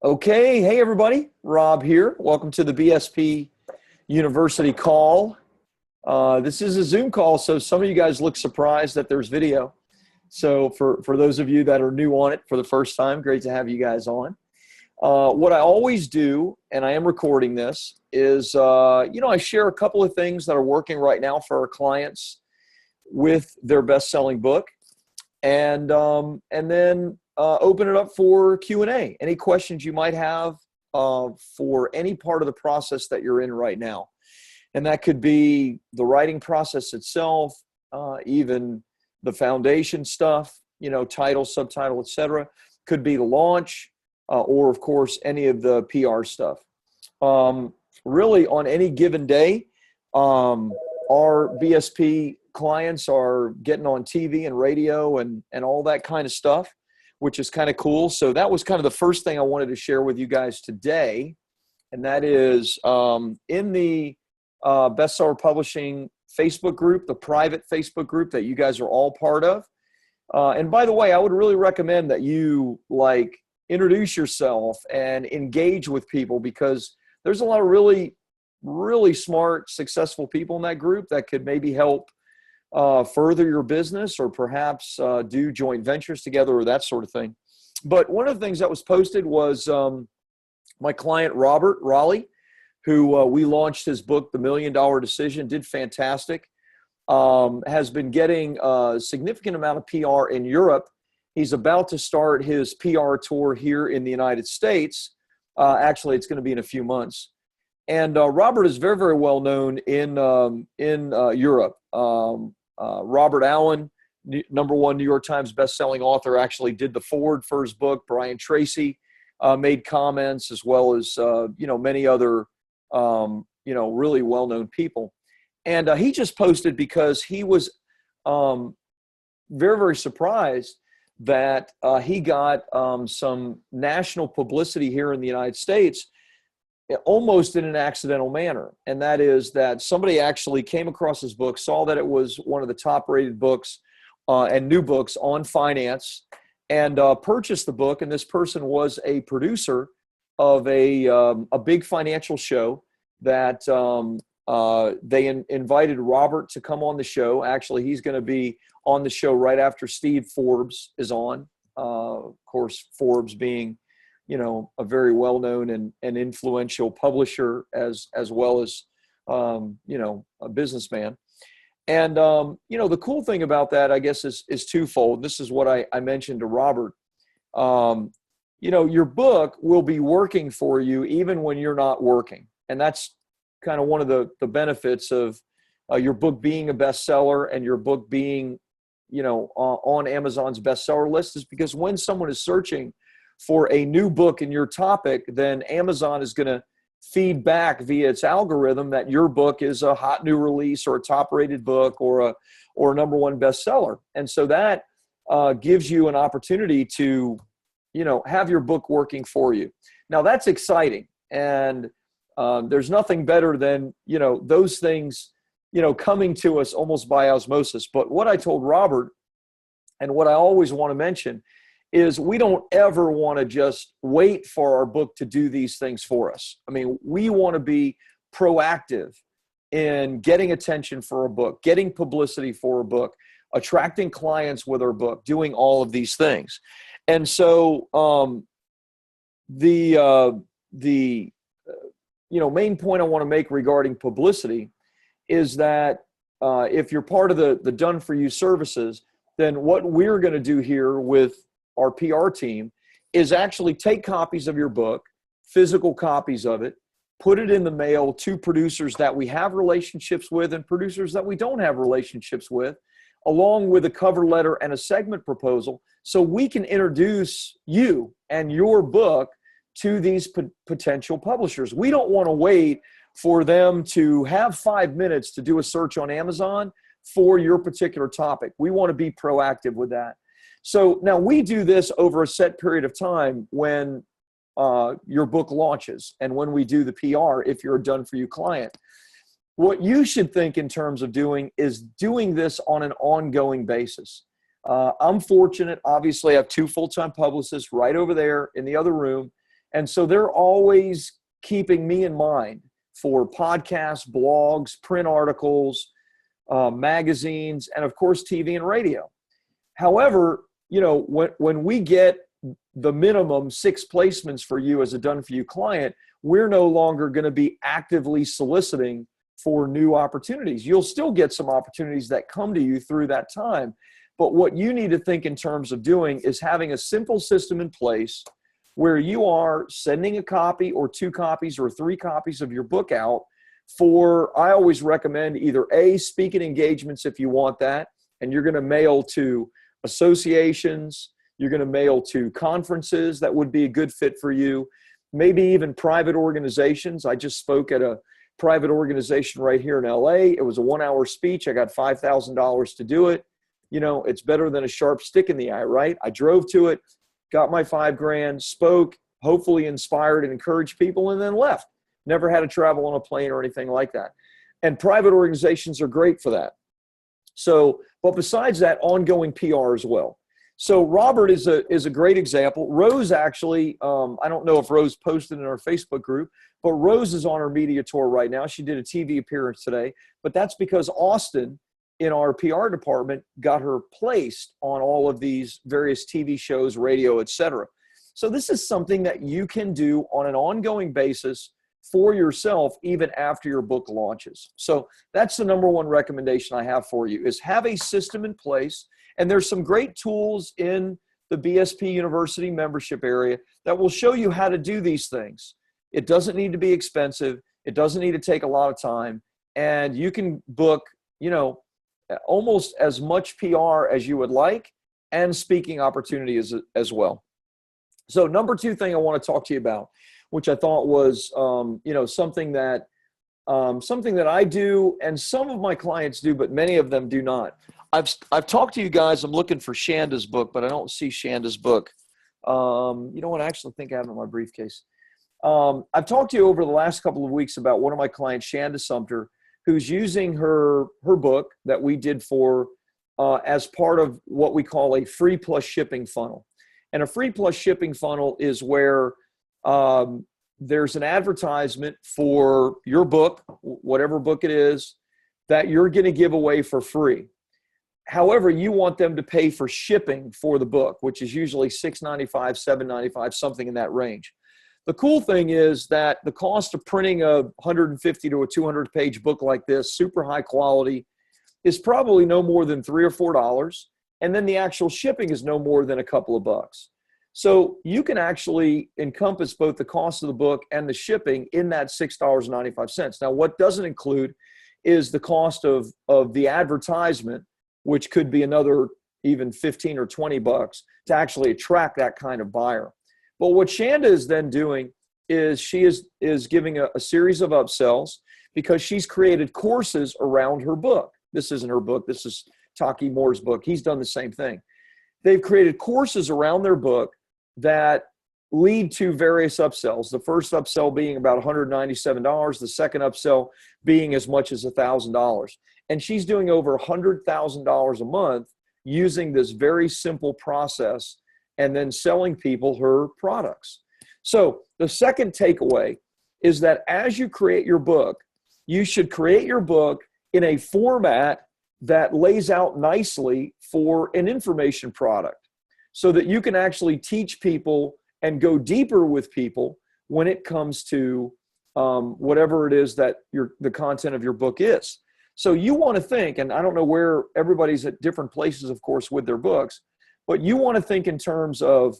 Okay, hey everybody, Rob here. Welcome to the BSP University call. This is a Zoom call, so some of you guys look surprised that there's video. So for those of you that are new on it for the first time, great to have you guys on. What I always do, and I am recording this, is I share a couple of things that are working right now for our clients with their best-selling book, and then open it up for Q&A. Any questions you might have for any part of the process that you're in right now. And that could be the writing process itself, even the foundation stuff, title, subtitle, etc. Could be the launch, or of course, any of the PR stuff. Really, on any given day, our BSP clients are getting on TV and radio and all that kind of stuff, which is kind of cool. So that was kind of the first thing I wanted to share with you guys today. And that is in the Bestseller Publishing Facebook group, the private Facebook group that you guys are all part of. And by the way, I would really recommend that you introduce yourself and engage with people, because there's a lot of really, really smart, successful people in that group that could maybe help further your business, or perhaps do joint ventures together, or that sort of thing. But one of the things that was posted was my client, Robert Raleigh, who we launched his book, The $1 Million Decision, did fantastic, has been getting a significant amount of PR in Europe. He's about to start his PR tour here in the United States. Actually, it's going to be in a few months. And Robert is very, very well known in Europe. Robert Allen, #1 New York Times bestselling author, actually did the foreword for his book. Brian Tracy made comments, as well as many other really well-known people. And he just posted, because he was very, very surprised that he got some national publicity here in the United States, almost in an accidental manner. And that is that somebody actually came across his book, saw that it was one of the top rated books and new books on finance, and purchased the book. And this person was a producer of a big financial show that they invited Robert to come on the show. Actually, he's going to be on the show right after Steve Forbes is on. Of course, Forbes being a very well-known and influential publisher, as well as, a businessman. And, the cool thing about that, I guess, is twofold. This is what I mentioned to Robert. Your book will be working for you even when you're not working. And that's kind of one of the benefits of your book being a bestseller, and your book being, on Amazon's bestseller list, is because when someone is searching for a new book in your topic, then Amazon is going to feed back via its algorithm that your book is a hot new release, or a top-rated book, or a #1 bestseller. And so that gives you an opportunity to, have your book working for you. Now, that's exciting, and there's nothing better than those things coming to us almost by osmosis. But what I told Robert, and what I always want to mention, is we don't ever want to just wait for our book to do these things for us. I mean, we want to be proactive in getting attention for a book, getting publicity for a book, attracting clients with our book, doing all of these things. And so the main point I want to make regarding publicity is that if you're part of the Done For You services, then what we're going to do here with our PR team is actually take copies of your book, physical copies of it, put it in the mail to producers that we have relationships with and producers that we don't have relationships with, along with a cover letter and a segment proposal, so we can introduce you and your book to these potential publishers. We don't want to wait for them to have 5 minutes to do a search on Amazon for your particular topic. We want to be proactive with that. So now we do this over a set period of time when your book launches, and when we do the PR, if you're a Done For You client. What you should think in terms of doing is doing this on an ongoing basis. I'm fortunate, obviously, I have 2 full-time publicists right over there in the other room, And so they're always keeping me in mind for podcasts, blogs, print articles, magazines, and of course, TV and radio. However, when we get the minimum 6 placements for you as a done-for-you client, we're no longer going to be actively soliciting for new opportunities. You'll still get some opportunities that come to you through that time. But what you need to think in terms of doing is having a simple system in place where you are sending a copy or 2 copies or 3 copies of your book out for, I always recommend either A, speaking engagements if you want that, and you're going to mail to associations, you're going to mail to conferences that would be a good fit for you, maybe even private organizations. I just spoke at a private organization right here in LA. It was a 1-hour speech. I got $5,000 to do it. It's better than a sharp stick in the eye, right? I drove to it, got my $5,000, spoke, hopefully inspired and encouraged people, and then left. Never had to travel on a plane or anything like that. And private organizations are great for that. So, but besides that, ongoing PR as well. So Robert is a great example. Rose actually, I don't know if Rose posted in our Facebook group, but Rose is on her media tour right now. She did a TV appearance today, but that's because Austin in our PR department got her placed on all of these various TV shows, radio, etc. So this is something that you can do on an ongoing basis for yourself even after your book launches. So that's the number one recommendation I have for you, is have a system in place. And there's some great tools in the BSP University membership area that will show you how to do these things. It doesn't need to be expensive. It doesn't need to take a lot of time. And you can book, almost as much PR as you would like, and speaking opportunity as well. So number 2 thing I want to talk to you about, which I thought was, something that I do and some of my clients do, but many of them do not. I've talked to you guys. I'm looking for Shanda's book, but I don't see Shanda's book. You know what? I actually think I have it in my briefcase. I've talked to you over the last couple of weeks about one of my clients, Shanda Sumter, who's using her book that we did for as part of what we call a free plus shipping funnel. And a free plus shipping funnel is where there's an advertisement for your book, whatever book it is, that you're going to give away for free. However, you want them to pay for shipping for the book, which is usually $6.95, $7.95, something in that range. The cool thing is that the cost of printing a 150 to a 200-page book like this, super high quality, is probably no more than $3 or $4. And then the actual shipping is no more than a couple of bucks. So you can actually encompass both the cost of the book and the shipping in that $6.95. Now, what doesn't include is the cost of the advertisement, which could be another even 15 or 20 bucks to actually attract that kind of buyer. But what Shanda is then doing is she is giving a series of upsells because she's created courses around her book. This isn't her book. This is Taki Moore's book. He's done the same thing. They've created courses around their book that lead to various upsells. The first upsell being about $197. The second upsell being as much as $1,000. And she's doing over $100,000 a month using this very simple process and then selling people her products. So the second takeaway is that as you create your book, you should create your book in a format that lays out nicely for an information product so that you can actually teach people and go deeper with people when it comes to whatever it is that the content of your book is. So you want to think, and I don't know where everybody's at different places, of course, with their books, but you want to think in terms of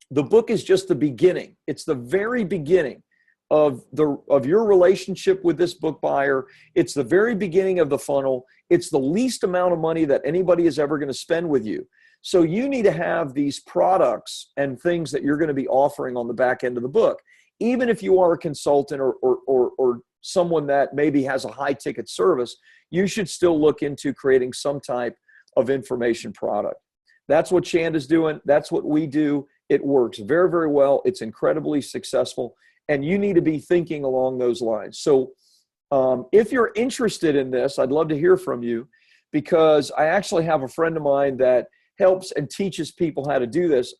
the book is just the beginning. It's the very beginning of your relationship with this book buyer. It's the very beginning of the funnel. It's the least amount of money that anybody is ever going to spend with you. So you need to have these products and things that you're going to be offering on the back end of the book. Even if you are a consultant or someone that maybe has a high ticket service, you should still look into creating some type of information product. That's what Shanda's doing. That's what we do. It works very, very well. It's incredibly successful. And you need to be thinking along those lines. So if you're interested in this, I'd love to hear from you, because I actually have a friend of mine that helps and teaches people how to do this.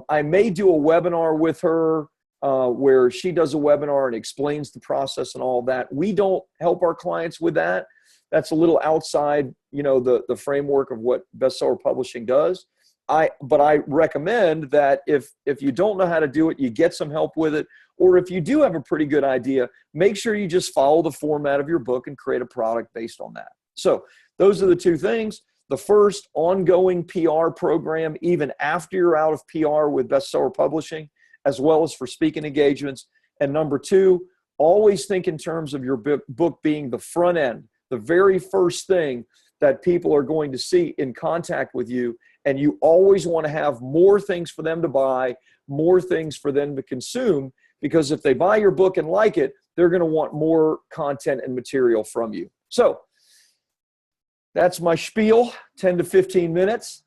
I may do a webinar with her where she does a webinar and explains the process and all of that. We don't help our clients with that. That's a little outside, the framework of what bestseller publishing does. But I recommend that if you don't know how to do it, you get some help with it. Or if you do have a pretty good idea, make sure you just follow the format of your book and create a product based on that. So those are the two things. The first, ongoing PR program, even after you're out of PR with bestseller publishing, as well as for speaking engagements. And number two, always think in terms of your book being the front end, the very first thing that people are going to see in contact with you. And you always want to have more things for them to buy, more things for them to consume, because if they buy your book and like it, they're going to want more content and material from you. So that's my spiel, 10 to 15 minutes.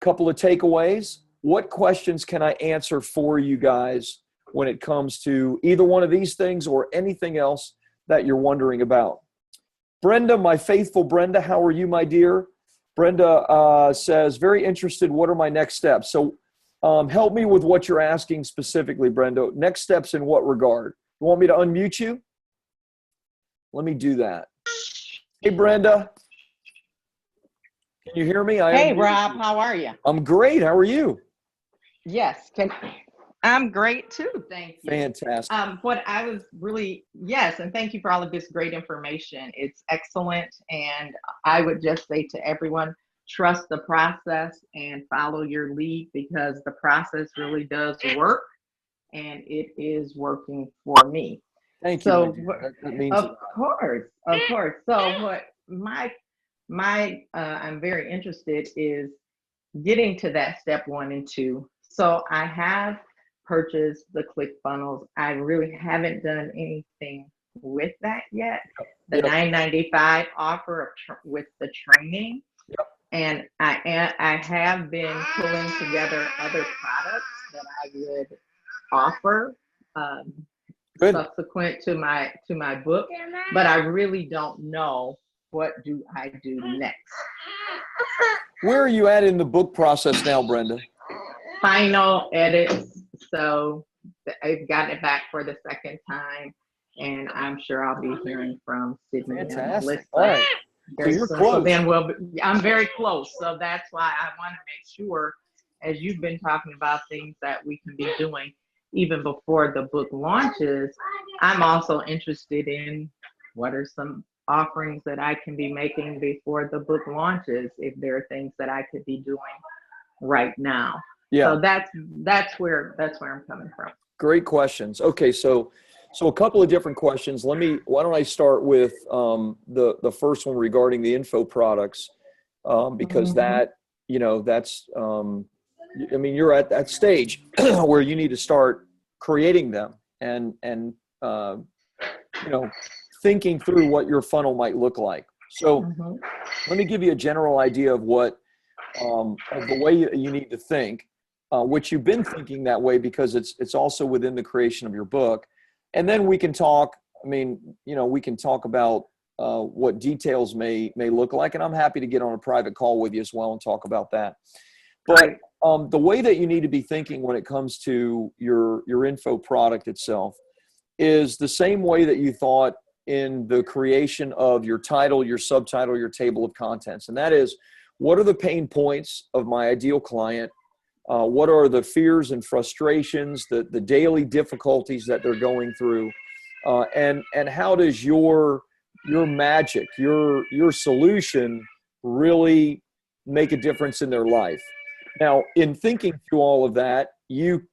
Couple of takeaways. What questions can I answer for you guys when it comes to either one of these things or anything else that you're wondering about? Brenda, my faithful Brenda, how are you, my dear? Brenda says, very interested, what are my next steps? So help me with what you're asking specifically, Brenda. Next steps in what regard? You want me to unmute you? Let me do that. Hey, Brenda. Can you hear me? Hey, Rob, how are you? I'm great. How are you? Yes, I'm great too. Thank you. Fantastic. What I was really, yes, and thank you for all of this great information. It's excellent. And I would just say to everyone, trust the process and follow your lead, because the process really does work and it is working for me. Thank you. So, that means of course. So what I'm very interested is getting to that step 1 and 2. So I have purchased the ClickFunnels. I really haven't done anything with that yet. The $9.95 offer with the training. Yep. And I have been pulling together other products that I would offer subsequent to my book, but I really don't know what do I do next. Where are you at in the book process now, Brenda? Final edits. So I've gotten it back for the second time, and I'm sure I'll be hearing from Sydney. Fantastic. All right. So you're close. So then I'm very close. So that's why I want to make sure, as you've been talking about things that we can be doing even before the book launches, I'm also interested in what are some offerings that I can be making before the book launches, if there are things that I could be doing right now. Yeah. So that's where I'm coming from. Great questions. Okay, so a couple of different questions. Why don't I start with the first one regarding the info products, because that's you're at that stage where you need to start creating them and thinking through what your funnel might look like. So let me give you a general idea of what of the way you need to think, which you've been thinking that way because it's also within the creation of your book. And then we can talk, we can talk about what details may look like, and I'm happy to get on a private call with you as well and talk about that. But the way that you need to be thinking when it comes to your info product itself is the same way that you thought in the creation of your title, your subtitle, your table of contents. And that is, what are the pain points of my ideal client? What are the fears and frustrations, the daily difficulties that they're going through? And how does your magic, your solution really make a difference in their life? Now, in thinking through all of that, you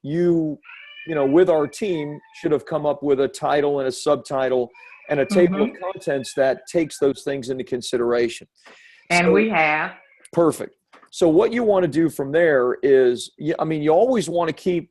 with our team should have come up with a title and a subtitle and a table of contents that takes those things into consideration. And we have. Perfect. So what you want to do from there is, you always want to keep,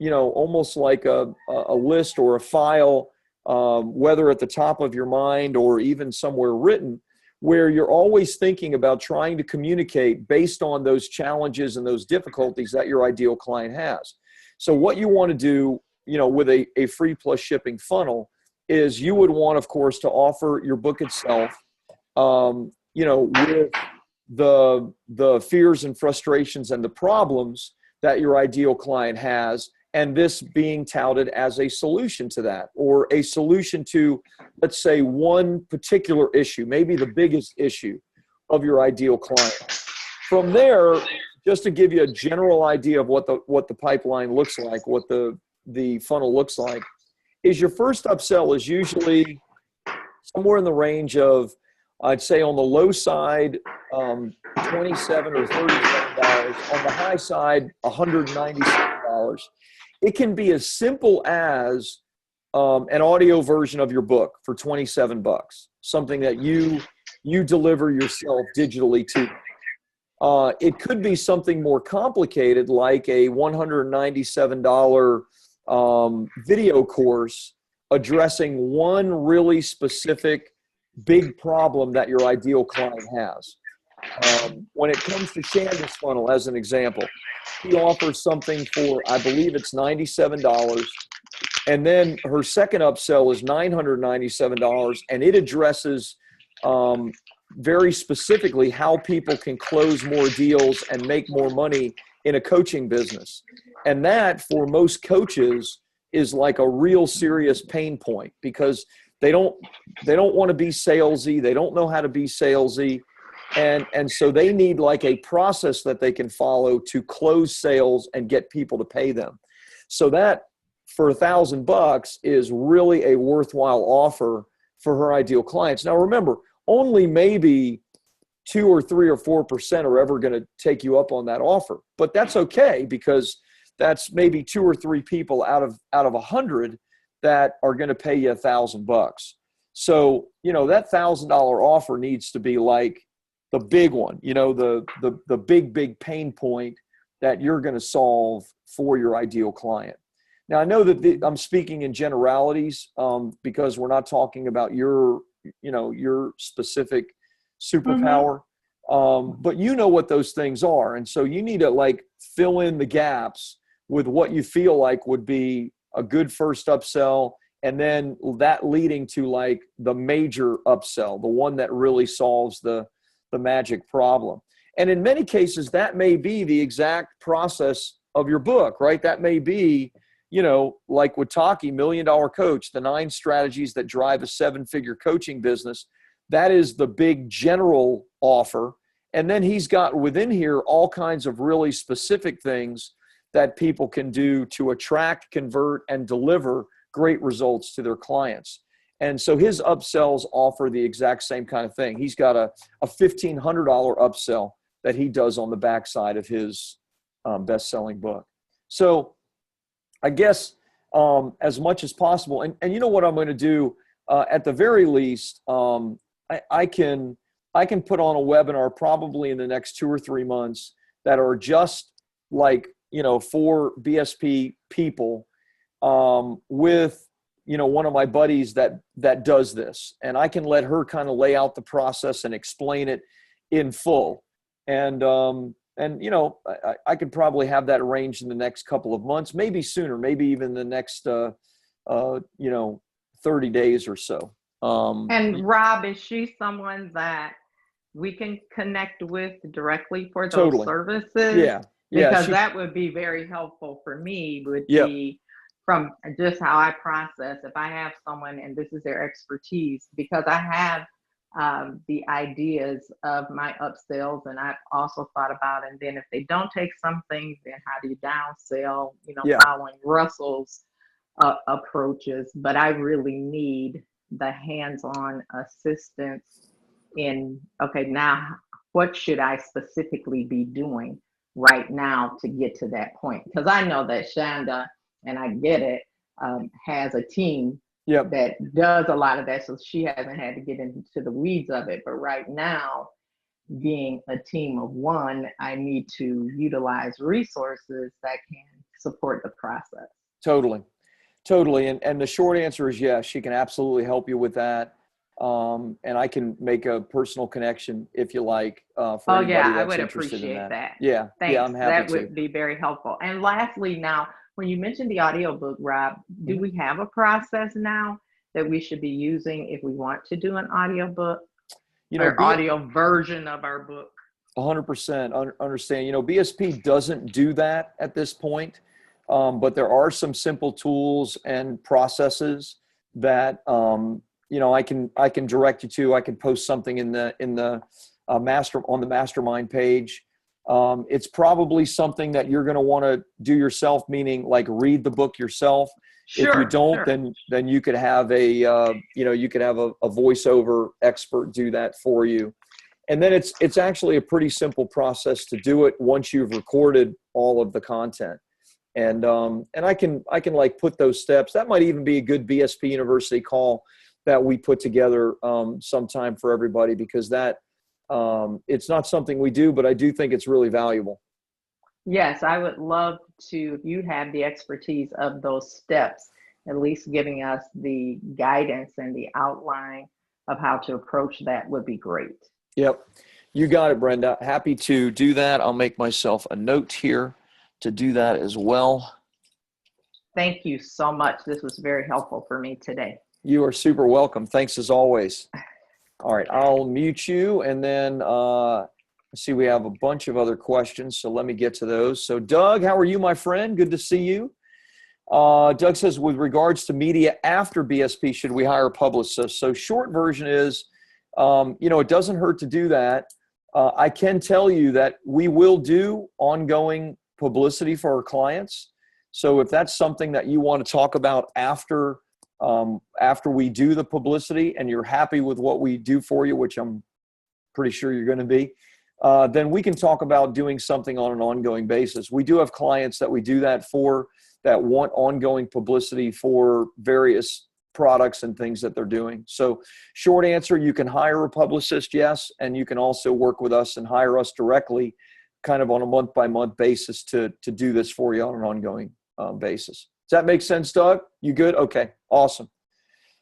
almost like a list or a file, whether at the top of your mind or even somewhere written, where you're always thinking about trying to communicate based on those challenges and those difficulties that your ideal client has. So what you want to do, with a free plus shipping funnel is you would want, of course, to offer your book itself, with the fears and frustrations and the problems that your ideal client has, and this being touted as a solution to that, or a solution to, let's say, one particular issue, maybe the biggest issue of your ideal client. From there, just to give you a general idea of what the pipeline looks like, what the funnel looks like, is your first upsell is usually somewhere in the range of, I'd say on the low side, $27 or $37. On the high side, $197. It can be as simple as an audio version of your book for $27, something that you deliver yourself digitally to. It could be something more complicated, like a $197 video course addressing one really specific big problem that your ideal client has. When it comes to Shanda's funnel, as an example, he offers something for, I believe it's $97. And then her second upsell is $997, and it addresses very specifically how people can close more deals and make more money in a coaching business. And that, for most coaches, is like a real serious pain point, because they don't want to be salesy. They don't know how to be salesy. And so they need like a process that they can follow to close sales and get people to pay them. So that, for $1,000, is really a worthwhile offer for her ideal clients. Now, remember, only maybe 2 or 3 or 4% are ever going to take you up on that offer, but that's okay, because that's maybe 2 or 3 people out of 100 that are going to pay you $1,000. So, that $1,000 offer needs to be like the big one, the big pain point that you're going to solve for your ideal client. Now, I know that I'm speaking in generalities because we're not talking about your specific superpower, but you know what those things are. And so you need to like fill in the gaps with what you feel like would be a good first upsell, and then that leading to like the major upsell, the one that really solves the magic problem. And in many cases, that may be the exact process of your book, right? That may be, like with Taki, $1 Million Coach, the 9 strategies that drive a 7-figure coaching business. That is the big general offer. And then he's got within here all kinds of really specific things that people can do to attract, convert, and deliver great results to their clients. And so his upsells offer the exact same kind of thing. He's got a $1,500 upsell that he does on the backside of his best-selling book. So I guess as much as possible, and you know what I'm going to do, at the very least, I can put on a webinar probably in the next 2 or 3 months that are just like, for BSP people with, one of my buddies that does this, and I can let her kind of lay out the process and explain it in full. And I could probably have that arranged in the next couple of months, maybe sooner, maybe even the next, 30 days or so. And Rob, is she someone that we can connect with directly for those Totally. services? Yeah. Because that would be very helpful for me, be from just how I process. If I have someone and this is their expertise, because I have the ideas of my upsells, and I've also thought about, and then if they don't take some things, then how do you downsell, following Russell's approaches. But I really need the hands-on assistance in, okay, now what should I specifically be doing right now to get to that point? Because I know that Shanda, and I get it, has a team that does a lot of that, so she hasn't had to get into the weeds of it. But right now, being a team of one, I need to utilize resources that can support the process. Totally. And the short answer is yes, she can absolutely help you with that. And I can make a personal connection if you like. For anybody that's I would interested appreciate in that. Yeah. Thanks. Yeah, I'm happy that to. Would be very helpful. And lastly, now, when you mentioned the audiobook, Rob, do we have a process now that we should be using if we want to do an audiobook or audio version of our book? 100% understand. BSP doesn't do that at this point, but there are some simple tools and processes that I can direct you to. I can post something in the on the mastermind page. It's probably something that you're going to want to do yourself, meaning like read the book yourself. Sure, if you don't, sure. then you could have a voiceover expert do that for you. And then it's actually a pretty simple process to do it once you've recorded all of the content. And I can like put those steps. That might even be a good BSP University call that we put together sometime for everybody, because that it's not something we do, but I do think it's really valuable. Yes, I would love to, if you have the expertise of those steps, at least giving us the guidance and the outline of how to approach that would be great. Yep. You got it, Brenda. Happy to do that. I'll make myself a note here to do that as well. Thank you so much. This was very helpful for me today. You are super welcome. Thanks as always. All right, I'll mute you, and then see, we have a bunch of other questions, so let me get to those. So Doug, how are you, my friend? Good to see you. Doug says, with regards to media after BSP, should we hire a publicist? So short version is, it doesn't hurt to do that. I can tell you that we will do ongoing publicity for our clients. So if that's something that you want to talk about after we do the publicity and you're happy with what we do for you, which I'm pretty sure you're going to be, then we can talk about doing something on an ongoing basis. We do have clients that we do that for, that want ongoing publicity for various products and things that they're doing. So short answer, you can hire a publicist, yes, and you can also work with us and hire us directly, kind of on a month-by-month basis to do this for you on an ongoing basis. Does that make sense, Doug? You good? Okay, awesome.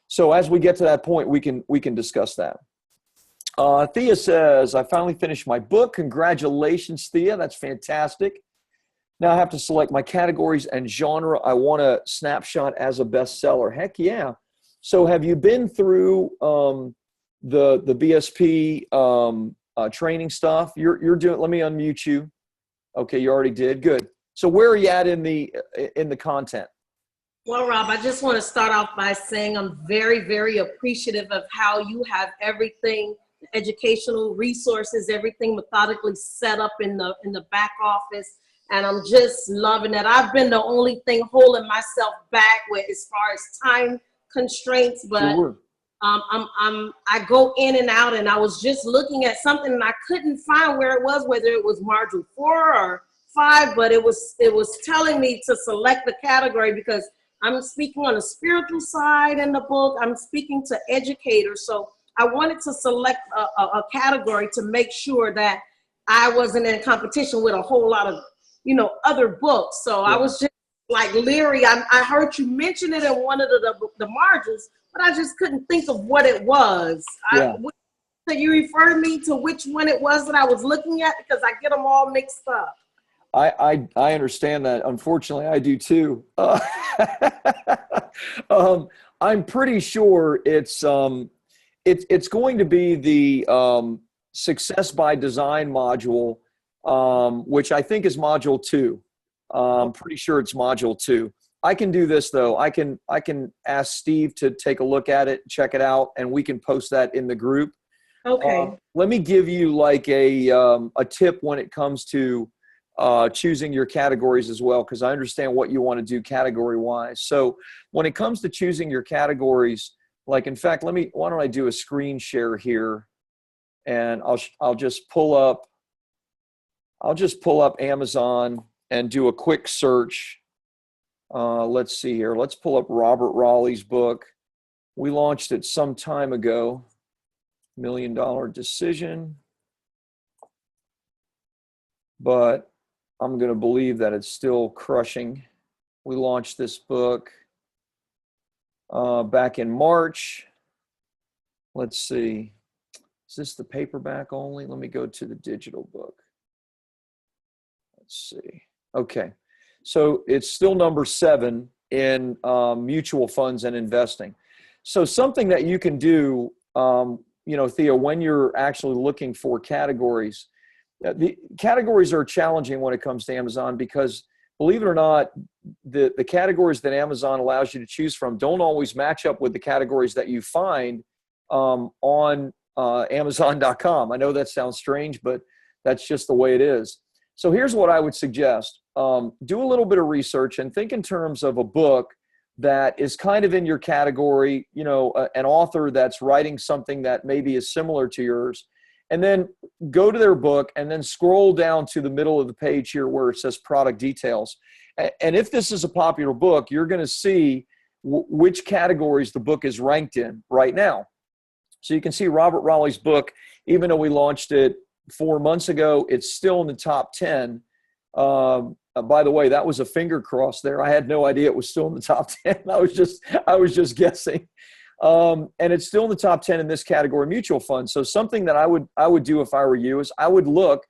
So as we get to that point, we can discuss that. Thea says, I finally finished my book. Congratulations, Thea. That's fantastic. Now I have to select my categories and genre I want to snapshot as a bestseller. Heck yeah. So have you been through the BSP training stuff? You're doing, let me unmute you. Okay, you already did. Good. So where are you at in the content? Well, Rob, I just want to start off by saying I'm very, very appreciative of how you have everything, educational resources, everything methodically set up in the back office. And I'm just loving that. I've been the only thing holding myself back with as far as time constraints, but Sure. I go in and out, and I was just looking at something and I couldn't find where it was, whether it was module 4 or 5, but it was telling me to select the category because I'm speaking on the spiritual side in the book. I'm speaking to educators. So I wanted to select a category to make sure that I wasn't in competition with a whole lot of, other books. So yeah. I was just like leery. I heard you mention it in one of the modules, but I just couldn't think of what it was. Yeah. So you referred me to which one it was that I was looking at, because I get them all mixed up. I understand that. Unfortunately, I do too. I'm pretty sure it's going to be the success by design module, which I think is module 2. I'm pretty sure it's module 2. I can do this though. I can ask Steve to take a look at it, check it out, and we can post that in the group. Okay. Let me give you like a tip when it comes to choosing your categories as well, because I understand what you want to do category wise. So when it comes to choosing your categories, like, in fact, why don't I do a screen share here, and I'll just pull up Amazon and do a quick search. Let's see here. Let's pull up Robert Raleigh's book. We launched it some time ago, $1 Million Decision. But I'm going to believe that it's still crushing. We launched this book back in March. Let's see. Is this the paperback only? Let me go to the digital book. Let's see. Okay. So it's still number 7 in mutual funds and investing. So something that you can do, Thea, when you're actually looking for categories, The categories are challenging when it comes to Amazon because, believe it or not, the categories that Amazon allows you to choose from don't always match up with the categories that you find on Amazon.com. I know that sounds strange, but that's just the way it is. So here's what I would suggest. Do a little bit of research and think in terms of a book that is kind of in your category, you know, an author that's writing something that maybe is similar to yours, and then go to their book and then scroll down to the middle of the page here where it says product details. And if this is a popular book, you're going to see which categories the book is ranked in right now. So you can see Robert Raleigh's book, even though we launched it 4 months ago, it's still in the top 10. By the way, that was a finger cross there. I had no idea it was still in the top 10. I was just guessing. And it's still in the top 10 in this category, mutual funds. So something that I would do if I were you is I would look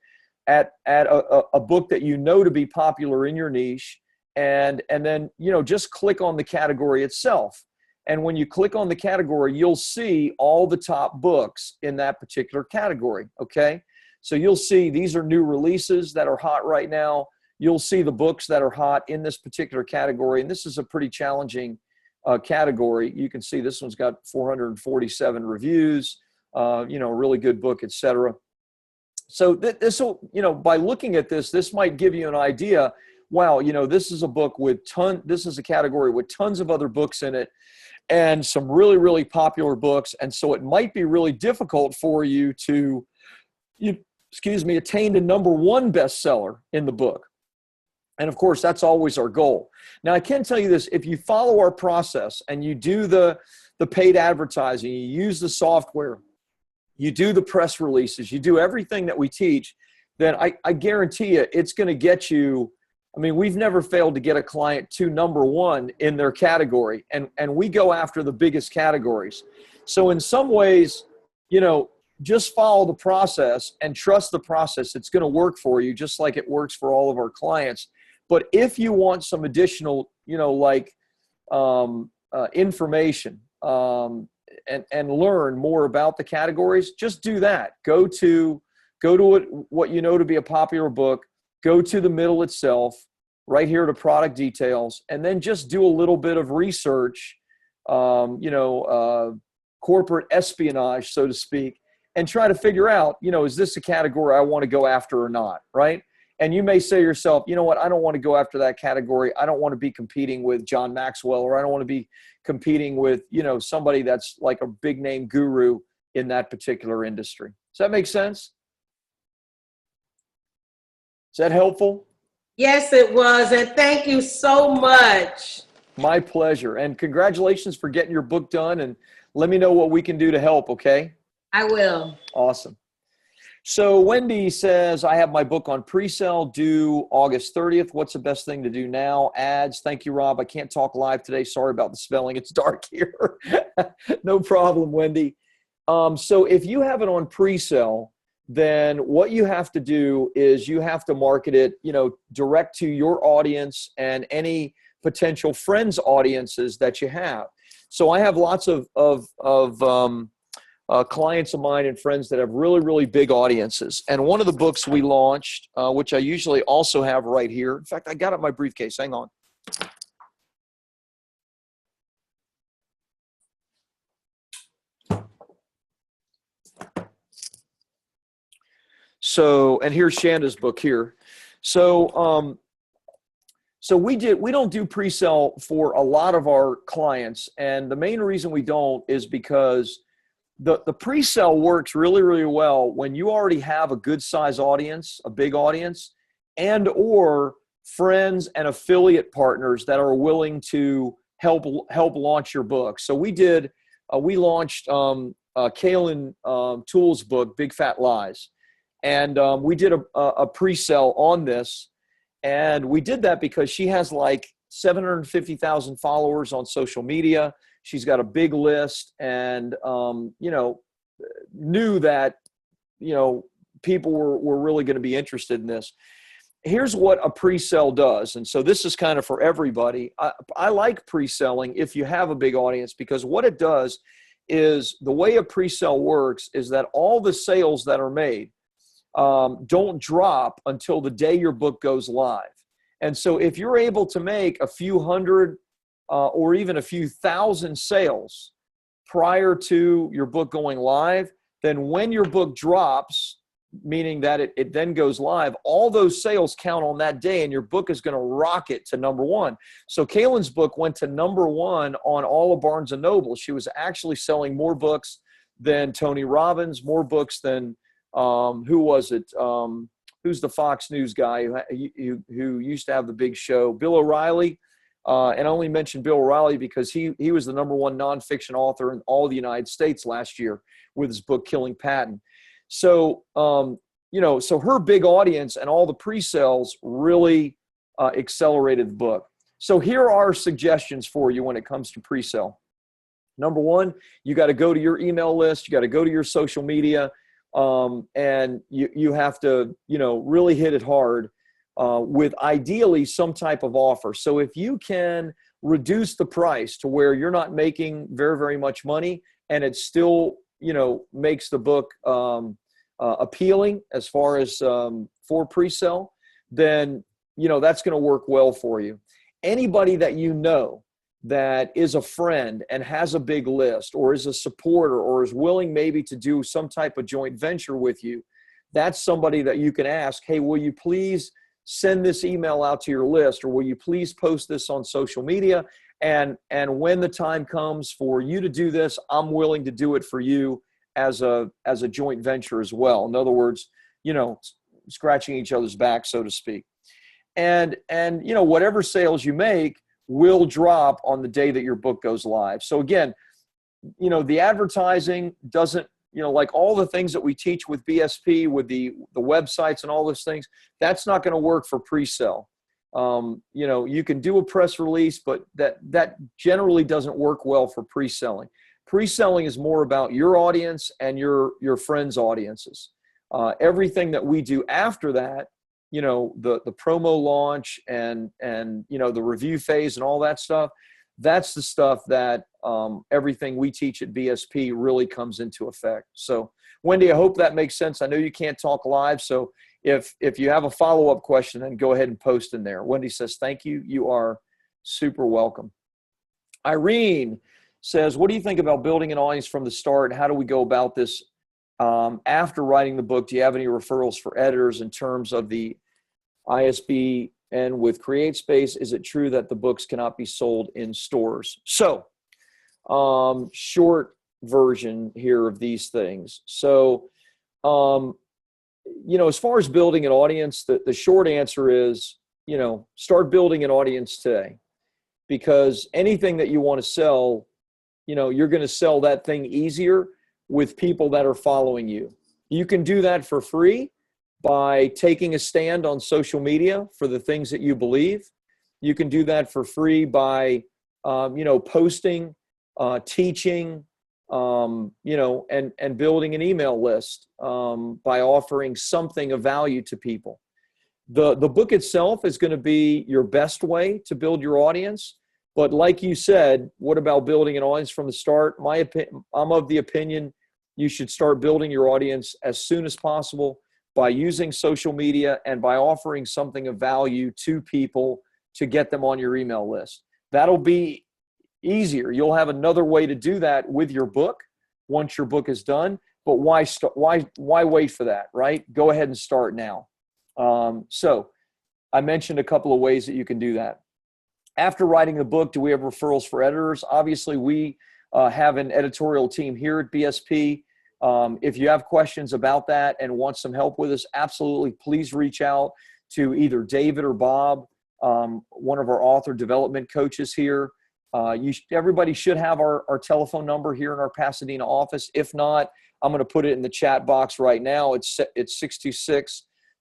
at a book that you know to be popular in your niche, and then, you know, just click on the category itself. And when you click on the category, you'll see all the top books in that particular category, okay? So you'll see these are new releases that are hot right now. You'll see the books that are hot in this particular category, and this is a pretty challenging category. You can see this one's got 447 reviews, you know, really good book, etc. So this will, you know, by looking at this might give you an idea. Wow, you know, this is a book with this is a category with tons of other books in it and some really, really popular books. And so it might be really difficult for you to, attain the #1 bestseller in the book. And of course, that's always our goal. Now, I can tell you this, if you follow our process and you do the paid advertising, you use the software, you do the press releases, you do everything that we teach, then I guarantee you it's going to get you. I mean, we've never failed to get a client to #1 in their category, and we go after the biggest categories. So in some ways, you know, just follow the process and trust the process. It's going to work for you just like it works for all of our clients. But if you want some additional, you know, like information and learn more about the categories, just do that. Go to what you know to be a popular book. Go to the middle itself, right here to product details, and then just do a little bit of research, corporate espionage, so to speak, and try to figure out, you know, is this a category I want to go after or not, right? And you may say to yourself, you know what, I don't want to go after that category. I don't want to be competing with John Maxwell, or I don't want to be competing with, you know, somebody that's like a big name guru in that particular industry. Does that make sense? Is that helpful? Yes, it was. And thank you so much. My pleasure. And congratulations for getting your book done. And let me know what we can do to help, okay? I will. Awesome. So Wendy says, I have my book on pre-sale due August 30th. What's the best thing to do now? Ads. Thank you, Rob. I can't talk live today. Sorry about the spelling. It's dark here. No problem, Wendy. So if you have it on pre-sale, then what you have to do is you have to market it, you know, direct to your audience and any potential friends' audiences that you have. So I have lots of clients of mine and friends that have really, really big audiences. And one of the books we launched, which I usually also have right here. In fact, I got it in my briefcase. Hang on. So, and here's Shanda's book here. So, we don't do pre-sale for a lot of our clients. And the main reason we don't is because the pre-sale works really, really well when you already have a good size audience, a big audience, and or friends and affiliate partners that are willing to help launch your book. So we launched Kaylin Toole's book, Big Fat Lies. And we did a pre-sale on this. And we did that because she has like 750,000 followers on social media. She's got a big list, and, knew that, people were really going to be interested in this. Here's what a pre-sale does. And so this is kind of for everybody. I like pre-selling if you have a big audience, because what it does is, the way a pre-sale works is that all the sales that are made, don't drop until the day your book goes live. And so if you're able to make a few hundred or even a few thousand sales prior to your book going live, then when your book drops, meaning that it then goes live, all those sales count on that day, and your book is going to rocket to #1. So Kaylin's book went to #1 on all of Barnes & Noble. She was actually selling more books than Tony Robbins, more books than, who was it? Who's the Fox News guy who used to have the big show? Bill O'Reilly. And I only mentioned Bill O'Reilly because he was the #1 nonfiction author in all the United States last year with his book, Killing Patton. So, so her big audience and all the pre-sales really accelerated the book. So here are suggestions for you when it comes to pre-sale. #1, you got to go to your email list. You got to go to your social media, and you have to, really hit it hard with ideally some type of offer. So if you can reduce the price to where you're not making very, very much money, and it still, makes the book appealing as far as for pre-sale, then, that's going to work well for you. Anybody that that is a friend and has a big list, or is a supporter, or is willing maybe to do some type of joint venture with you, that's somebody that you can ask, hey, will you please send this email out to your list, or will you please post this on social media? And when the time comes for you to do this, I'm willing to do it for you as a joint venture as well. In other words, scratching each other's back, so to speak. And whatever sales you make will drop on the day that your book goes live. So again, the advertising doesn't, like all the things that we teach with BSP, with the websites and all those things, that's not going to work for pre-sale. You can do a press release, but that generally doesn't work well for pre-selling. Pre-selling is more about your audience and your friends' audiences. Everything that we do after that, the promo launch and the review phase and all that stuff, that's the stuff that everything we teach at BSP really comes into effect. So, Wendy, I hope that makes sense. I know you can't talk live, so if you have a follow-up question, then go ahead and post in there. Wendy says, thank you. You are super welcome. Irene says, what do you think about building an audience from the start? How do we go about this after writing the book? Do you have any referrals for editors in terms of the ISB? And with CreateSpace, is it true that the books cannot be sold in stores? So, short version here of these things. So, as far as building an audience, the short answer is, start building an audience today. Because anything that you want to sell, you're going to sell that thing easier with people that are following you. You can do that for free by taking a stand on social media for the things that you believe. You can do that for free by, posting, teaching, and building an email list by offering something of value to people. The book itself is going to be your best way to build your audience. But like you said, what about building an audience from the start? I'm of the opinion you should start building your audience as soon as possible by using social media and by offering something of value to people to get them on your email list. That'll be easier. You'll have another way to do that with your book once your book is done. But why wait for that, right? Go ahead and start now. So I mentioned a couple of ways that you can do that. After writing the book, do we have referrals for editors? Obviously, we have an editorial team here at BSP. If you have questions about that and want some help with us, absolutely, please reach out to either David or Bob, one of our author development coaches here. Everybody should have our telephone number here in our Pasadena office. If not, I'm going to put it in the chat box right now. It's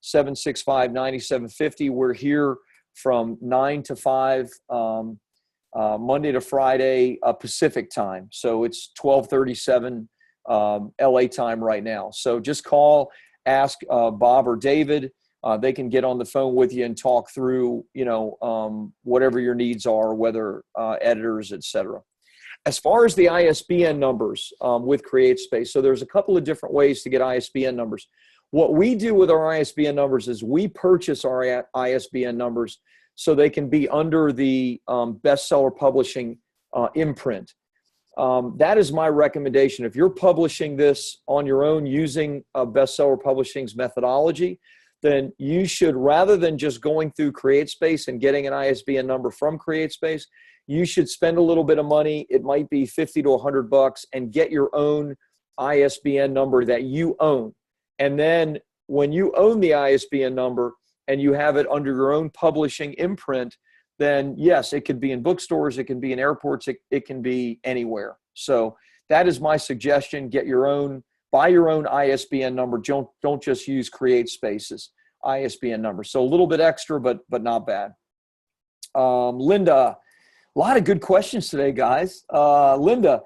626-765-9750. We're here from 9 to 5, Monday to Friday, Pacific time. So it's 12:37 LA time right now. So just call, ask Bob or David. They can get on the phone with you and talk through, whatever your needs are, whether editors, etc. As far as the ISBN numbers with CreateSpace, so there's a couple of different ways to get ISBN numbers. What we do with our ISBN numbers is we purchase our ISBN numbers so they can be under the bestseller publishing imprint. That is my recommendation. If you're publishing this on your own using bestseller publishing's methodology, then you should, rather than just going through CreateSpace and getting an ISBN number from CreateSpace, you should spend a little bit of money. It might be $50 to $100 and get your own ISBN number that you own. And then when you own the ISBN number and you have it under your own publishing imprint, then yes, it could be in bookstores, it can be in airports, it can be anywhere. So that is my suggestion. Get your own, buy your own ISBN number. Don't just use CreateSpace's ISBN number. So a little bit extra, but not bad. Linda, a lot of good questions today, guys. Linda,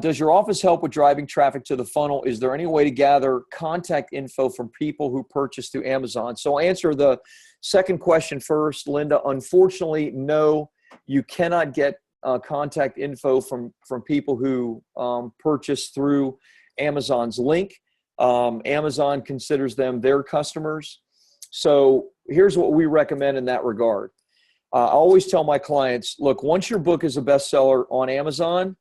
does your office help with driving traffic to the funnel? Is there any way to gather contact info from people who purchase through Amazon? So I'll answer the second question first, Linda. Unfortunately, no, you cannot get contact info from people who purchase through Amazon's link. Amazon considers them their customers. So here's what we recommend in that regard. I always tell my clients, look, once your book is a bestseller on Amazon,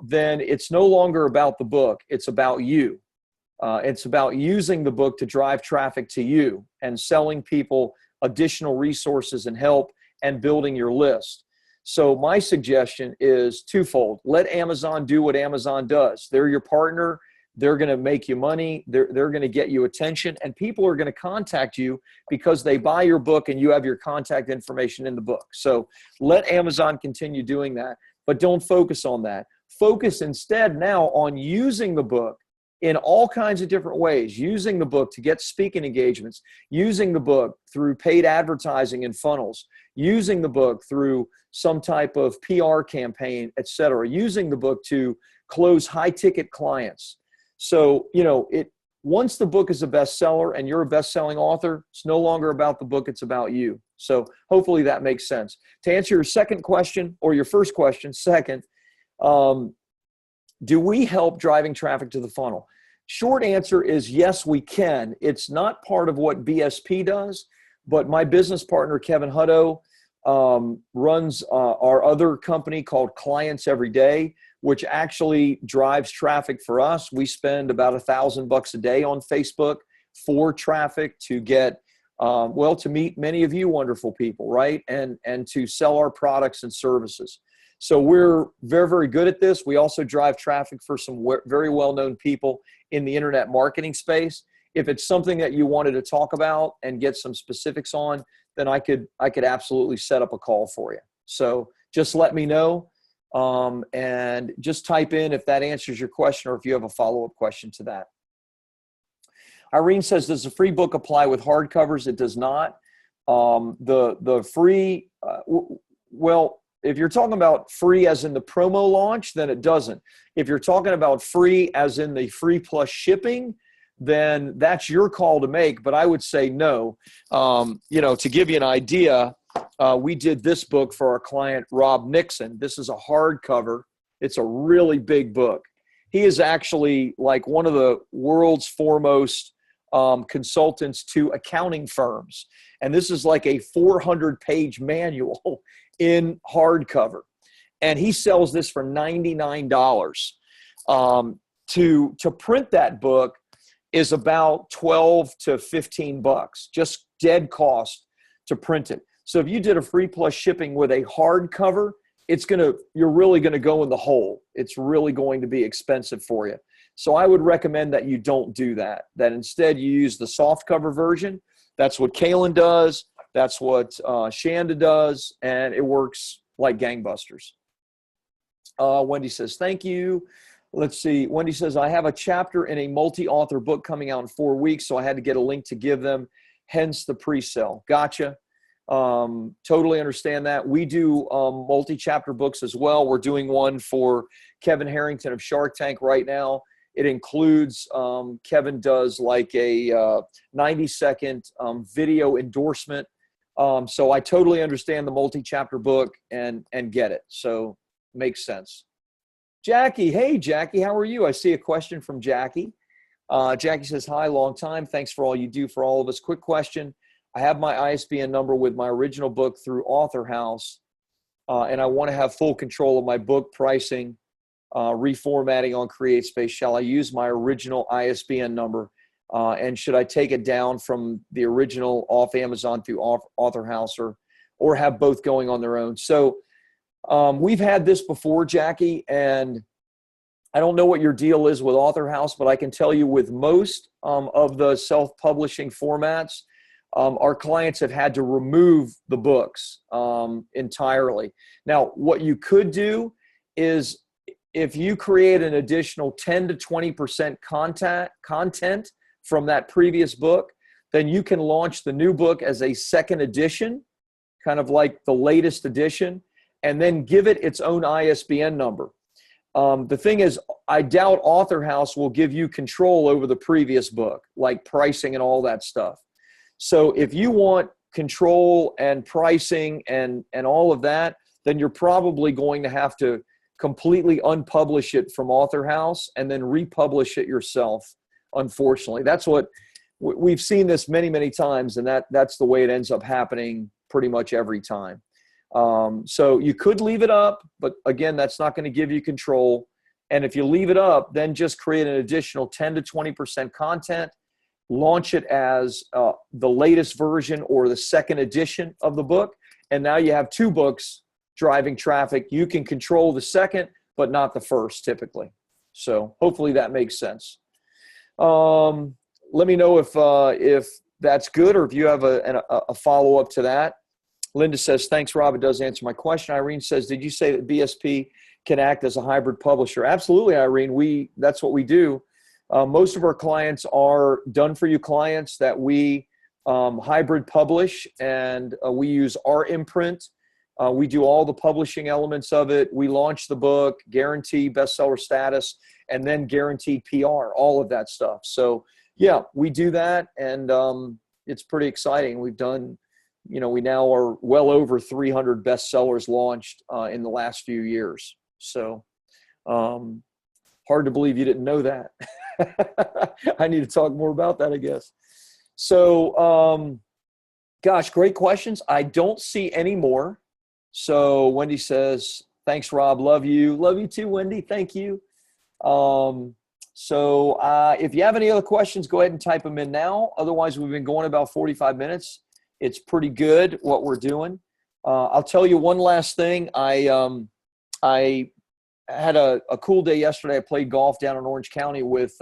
then it's no longer about the book. It's about you. It's about using the book to drive traffic to you and selling people additional resources and help and building your list. So my suggestion is twofold. Let Amazon do what Amazon does. They're your partner. They're going to make you money. They're going to get you attention, and people are going to contact you because they buy your book and you have your contact information in the book. So let Amazon continue doing that, but don't focus on that. Focus instead now on using the book in all kinds of different ways, using the book to get speaking engagements, using the book through paid advertising and funnels, using the book through some type of PR campaign, et cetera, using the book to close high-ticket clients. So, once the book is a bestseller and you're a best-selling author, it's no longer about the book, it's about you. So hopefully that makes sense. To answer your second question, or your first question, second, do we help driving traffic to the funnel? Short answer is yes, we can. It's not part of what BSP does, but my business partner, Kevin Hutto, runs our other company called Clients Every Day, which actually drives traffic for us. We spend about $1,000 a day on Facebook for traffic to get, to meet many of you wonderful people, right? And to sell our products and services. So we're very, very good at this. We also drive traffic for some very well-known people in the internet marketing space. If it's something that you wanted to talk about and get some specifics on, then I could absolutely set up a call for you. So just let me know, and just type in if that answers your question or if you have a follow-up question to that. Irene says, does the free book apply with hardcovers? It does not. The free, if you're talking about free as in the promo launch, then it doesn't. If you're talking about free as in the free plus shipping, then that's your call to make, but I would say no. To give you an idea, we did this book for our client, Rob Nixon. This is a hardcover. It's a really big book. He is actually like one of the world's foremost consultants to accounting firms. And this is like a 400-page manual in hardcover. And he sells this for $99. To print that book is about $12 to $15, just dead cost to print it. So if you did a free plus shipping with a hardcover, you're really going to go in the hole. It's really going to be expensive for you. So I would recommend that you don't do that, that instead you use the soft cover version. That's what Kaylin does. That's what Shanda does, and it works like gangbusters. Wendy says, thank you. Let's see. Wendy says, I have a chapter in a multi-author book coming out in 4 weeks, so I had to get a link to give them, hence the pre-sale. Gotcha. Totally understand that. We do multi-chapter books as well. We're doing one for Kevin Harrington of Shark Tank right now. It includes, Kevin does like a 90-second video endorsement. So I totally understand the multi-chapter book and get it. So makes sense. Jackie, hey Jackie, how are you? I see a question from Jackie. Jackie says, hi, long time. Thanks for all you do for all of us. Quick question. I have my ISBN number with my original book through Author House, and I want to have full control of my book pricing, reformatting on CreateSpace. Shall I use my original ISBN number? And should I take it down from the original off Amazon through Author House, or have both going on their own? So we've had this before, Jackie, and I don't know what your deal is with Author House, but I can tell you with most of the self-publishing formats, our clients have had to remove the books entirely. Now, what you could do is if you create an additional 10 to 20% content from that previous book, then you can launch the new book as a second edition, kind of like the latest edition, and then give it its own ISBN number. The thing is, I doubt Author House will give you control over the previous book, like pricing and all that stuff. So if you want control and pricing and all of that, then you're probably going to have to completely unpublish it from Author House and then republish it yourself. Unfortunately, that's what we've seen this many, many times, and that's the way it ends up happening pretty much every time. So you could leave it up, but again, that's not going to give you control. And if you leave it up, then just create an additional 10 to 20% content, launch it as the latest version or the second edition of the book. And now you have two books driving traffic. You can control the second, but not the first typically. So hopefully that makes sense. Let me know if that's good, or if you have a follow-up to that. Linda says, thanks, Rob. It does answer my question. Irene says, did you say that BSP can act as a hybrid publisher? Absolutely, Irene. That's what we do. Most of our clients are done-for-you clients that we hybrid publish, and we use our imprint. We do all the publishing elements of it. We launch the book, guarantee bestseller status, and then guaranteed PR, all of that stuff. So, yeah, we do that, and it's pretty exciting. We've done, we now are well over 300 bestsellers launched in the last few years. So hard to believe you didn't know that. I need to talk more about that, I guess. So, gosh, great questions. I don't see any more. So Wendy says, thanks, Rob. Love you. Love you too, Wendy. Thank you. So if you have any other questions, go ahead and type them in now. Otherwise, we've been going about 45 minutes. It's pretty good what we're doing. I'll tell you one last thing. I had a cool day yesterday. I played golf down in Orange County with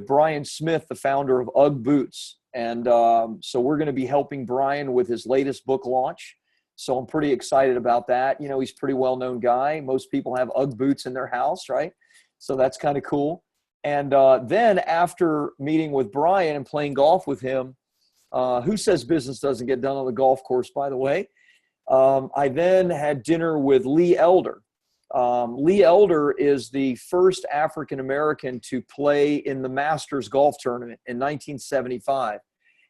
Brian Smith, the founder of UGG Boots. And so we're going to be helping Brian with his latest book launch. So I'm pretty excited about that. He's a pretty well-known guy. Most people have UGG boots in their house, right? So that's kind of cool. And then after meeting with Brian and playing golf with him, who says business doesn't get done on the golf course, by the way, I then had dinner with Lee Elder. Lee Elder is the first African-American to play in the Masters golf tournament in 1975.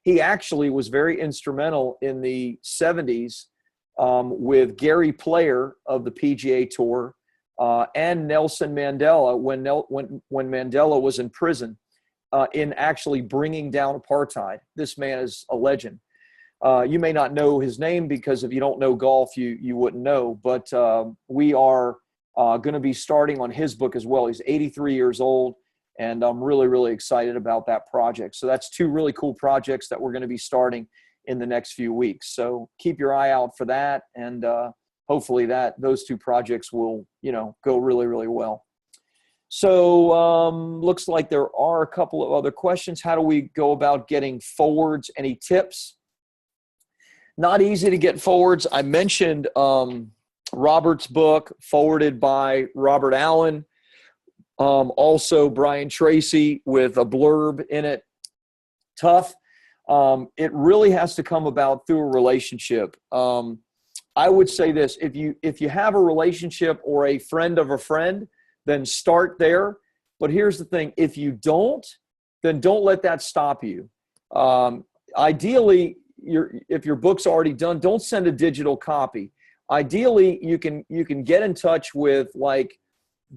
He actually was very instrumental in the 70s with Gary Player of the PGA Tour and Nelson Mandela when Mandela was in prison in actually bringing down apartheid. This man is a legend. You may not know his name because if you don't know golf, you wouldn't know. But we are going to be starting on his book as well. He's 83 years old, and I'm really, really excited about that project. So that's two really cool projects that we're going to be starting in the next few weeks. So keep your eye out for that, and hopefully those two projects will, go really, really well. So looks like there are a couple of other questions. How do we go about getting forwards? Any tips? Not easy to get forwards. I mentioned Robert's book, forwarded by Robert Allen. Also Brian Tracy with a blurb in it. Tough. It really has to come about through a relationship. I would say this: if you have a relationship or a friend of a friend, then start there. But here's the thing: if you don't, then don't let that stop you. Ideally, if your book's already done, don't send a digital copy. Ideally, you can get in touch with like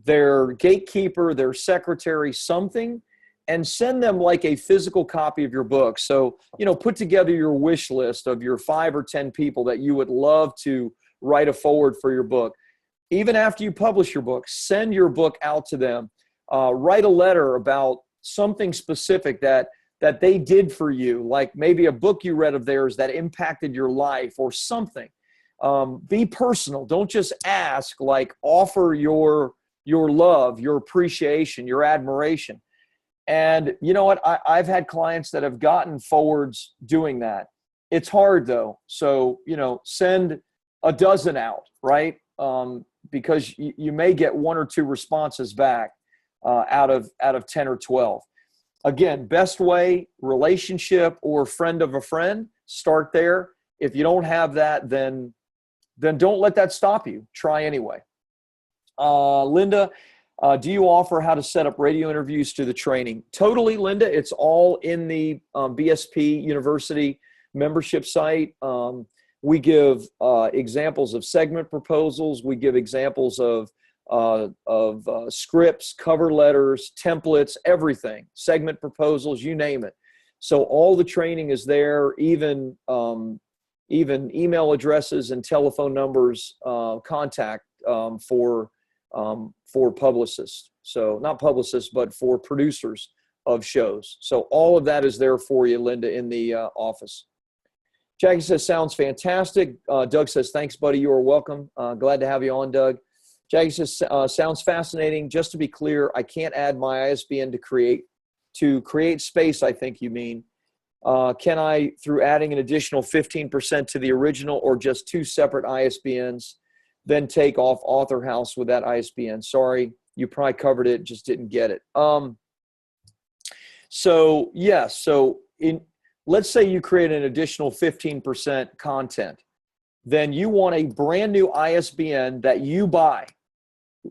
their gatekeeper, their secretary, something, and send them like a physical copy of your book. So, put together your wish list of your 5 or 10 people that you would love to write a forward for your book. Even after you publish your book, send your book out to them. Write a letter about something specific that they did for you, like maybe a book you read of theirs that impacted your life or something. Be personal. Don't just ask, like offer your love, your appreciation, your admiration. And you know what? I've had clients that have gotten forwards doing that. It's hard though. So, send a dozen out, right? Because you may get 1 or 2 responses back out of 10 or 12. Again, best way, relationship or friend of a friend, start there. If you don't have that, then don't let that stop you. Try anyway. Linda, do you offer how to set up radio interviews to the training? Totally, Linda. It's all in the BSP University membership site. We give examples of segment proposals. We give examples of scripts, cover letters, templates, everything, segment proposals, you name it. So all the training is there, even email addresses and telephone numbers, contact for publicists. So not publicists, but for producers of shows. So all of that is there for you, Linda, in the office. Jackie says, sounds fantastic. Doug says, thanks, buddy. You are welcome. Glad to have you on, Doug. Jackie says, sounds fascinating. Just to be clear, I can't add my ISBN to create space, I think you mean. Can I, through adding an additional 15% to the original or just 2 separate ISBNs, then take off Author House with that ISBN? Sorry, you probably covered it, just didn't get it. So yes, let's say you create an additional 15% content. Then you want a brand new ISBN that you buy.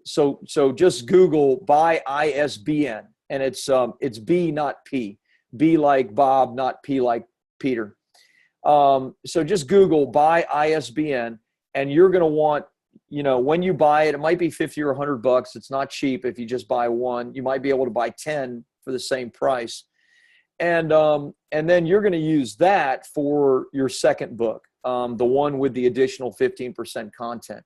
So just Google buy ISBN, and it's B, not P. B like Bob, not P like Peter. So just Google buy ISBN, and you're going to want, when you buy it, it might be $50 or $100. It's not cheap if you just buy one. You might be able to buy 10 for the same price. And then you're going to use that for your second book, the one with the additional 15% content.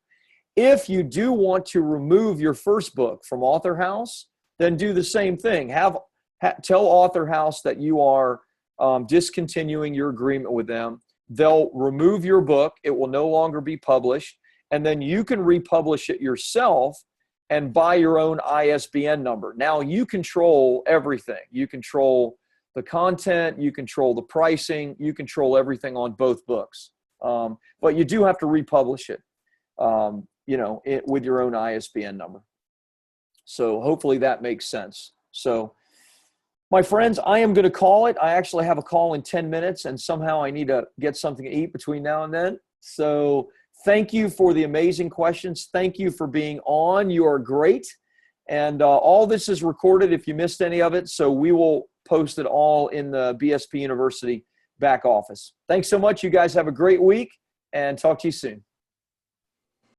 If you do want to remove your first book from Author House, then do the same thing. Tell Author House that you are discontinuing your agreement with them. They'll remove your book. It will no longer be published. And then you can republish it yourself and buy your own ISBN number. Now you control everything. You control the content, you control the pricing, you control everything on both books. But you do have to republish it, with your own ISBN number. So hopefully that makes sense. So my friends, I am going to call it. I actually have a call in 10 minutes, and somehow I need to get something to eat between now and then. So thank you for the amazing questions. Thank you for being on. You are great. And all this is recorded if you missed any of it. So we will post it all in the BSP University back office. Thanks so much. You guys have a great week, and talk to you soon.